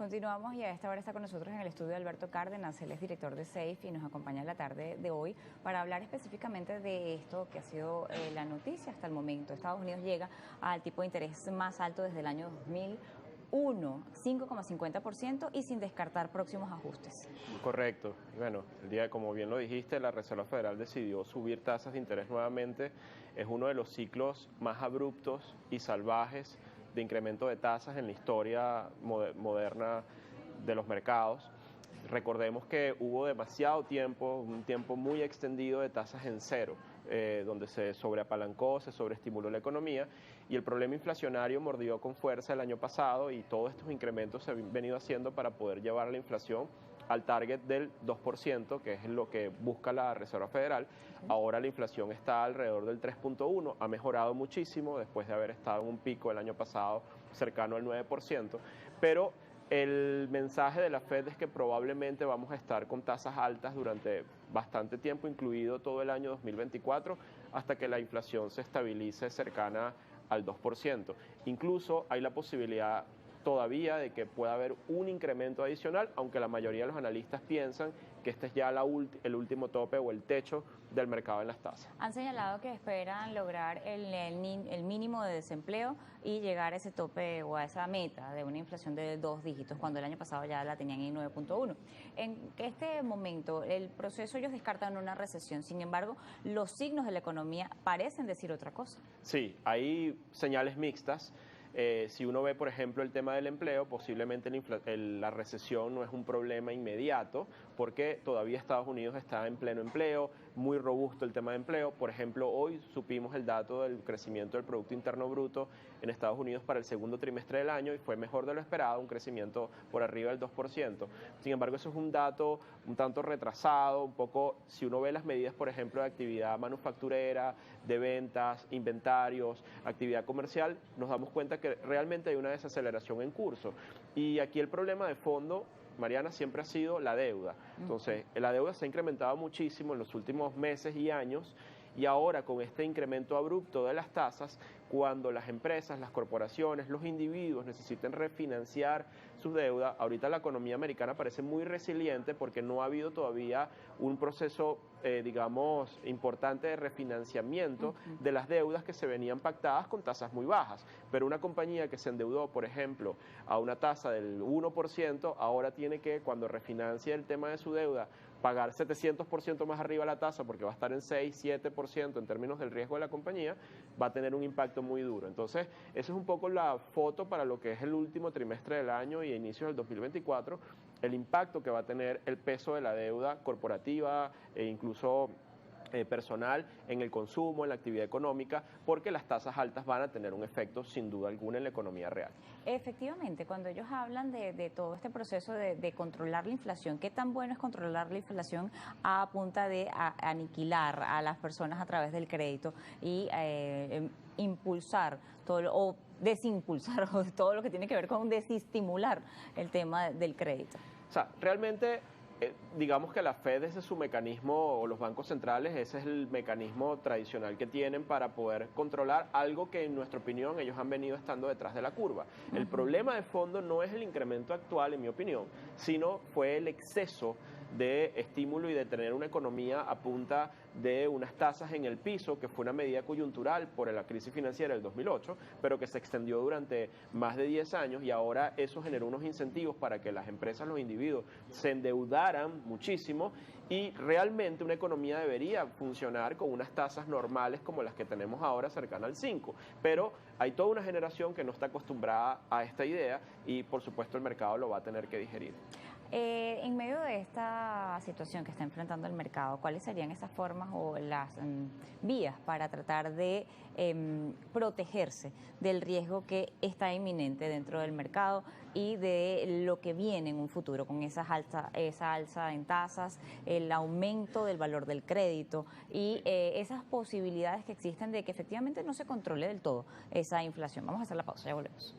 Continuamos y a esta hora está con nosotros en el estudio Alberto Cárdenas, él es director de SAFE y nos acompaña en la tarde de hoy para hablar específicamente de esto que ha sido la noticia hasta el momento. Estados Unidos llega al tipo de interés más alto desde el año 2001, 5,50% y sin descartar próximos ajustes. Correcto. Bueno, como bien lo dijiste, la Reserva Federal decidió subir tasas de interés nuevamente. Es uno de los ciclos más abruptos y salvajes de incremento de tasas en la historia moderna de los mercados. Recordemos que hubo demasiado tiempo, un tiempo muy extendido de tasas en cero, donde se sobreapalancó, se sobreestimuló la economía y el problema inflacionario mordió con fuerza el año pasado y todos estos incrementos se han venido haciendo para poder llevar la inflación al target del 2%, que es lo que busca la Reserva Federal. Ahora la inflación está alrededor del 3.1%, ha mejorado muchísimo después de haber estado en un pico el año pasado cercano al 9%, pero el mensaje de la Fed es que probablemente vamos a estar con tasas altas durante bastante tiempo, incluido todo el año 2024, hasta que la inflación se estabilice cercana al 2%. Incluso hay la posibilidad todavía de que pueda haber un incremento adicional, aunque la mayoría de los analistas piensan que este es ya el último tope o el techo del mercado en las tasas. Han señalado que esperan lograr el mínimo de desempleo y llegar a ese tope o a esa meta de una inflación de 2 dígitos, cuando el año pasado ya la tenían en 9.1. En este momento, el proceso, ellos descartan una recesión, sin embargo, los signos de la economía parecen decir otra cosa. Sí, hay señales mixtas. Si uno ve, por ejemplo, el tema del empleo, posiblemente la recesión no es un problema inmediato porque todavía Estados Unidos está en pleno empleo, muy robusto el tema de empleo. Por ejemplo, hoy supimos el dato del crecimiento del Producto Interno Bruto en Estados Unidos para el segundo trimestre del año y fue mejor de lo esperado, un crecimiento por arriba del 2%. Sin embargo, eso es un dato un tanto retrasado, un poco, si uno ve las medidas, por ejemplo, de actividad manufacturera, de ventas, inventarios, actividad comercial, nos damos cuenta que realmente hay una desaceleración en curso. Y aquí el problema de fondo, Mariana, siempre ha sido la deuda. Entonces, la deuda se ha incrementado muchísimo en los últimos meses y años y ahora con este incremento abrupto de las tasas, cuando las empresas, las corporaciones, los individuos necesiten refinanciar su deuda, ahorita la economía americana parece muy resiliente porque no ha habido todavía un proceso, digamos, importante de refinanciamiento de las deudas que se venían pactadas con tasas muy bajas. Pero una compañía que se endeudó, por ejemplo, a una tasa del 1%, ahora tiene que, cuando refinancie el tema de su deuda, pagar 700% más arriba la tasa porque va a estar en 6-7% en términos del riesgo de la compañía, va a tener un impacto muy duro. Entonces, esa es un poco la foto para lo que es el último trimestre del año y inicios del 2024, el impacto que va a tener el peso de la deuda corporativa e incluso personal en el consumo, en la actividad económica, porque las tasas altas van a tener un efecto sin duda alguna en la economía real. Efectivamente, cuando ellos hablan de todo este proceso de controlar la inflación, ¿qué tan bueno es controlar la inflación a punta de aniquilar a las personas a través del crédito y impulsar todo o desimpulsar o todo lo que tiene que ver con desestimular el tema del crédito? O sea, realmente digamos que la Fed, ese es su mecanismo, o los bancos centrales, ese es el mecanismo tradicional que tienen para poder controlar algo que en nuestra opinión ellos han venido estando detrás de la curva. El problema de fondo no es el incremento actual, en mi opinión, sino fue el exceso de estímulo y de tener una economía a punta de unas tasas en el piso, que fue una medida coyuntural por la crisis financiera del 2008, pero que se extendió durante más de 10 años y ahora eso generó unos incentivos para que las empresas, los individuos, se endeudaran muchísimo y realmente una economía debería funcionar con unas tasas normales como las que tenemos ahora cercanas al 5, pero hay toda una generación que no está acostumbrada a esta idea y por supuesto el mercado lo va a tener que digerir. En medio de esta situación que está enfrentando el mercado, ¿cuáles serían esas formas o las vías para tratar de protegerse del riesgo que está inminente dentro del mercado y de lo que viene en un futuro con esa alza en tasas, el aumento del valor del crédito y esas posibilidades que existen de que efectivamente no se controle del todo esa inflación? Vamos a hacer la pausa, ya volvemos.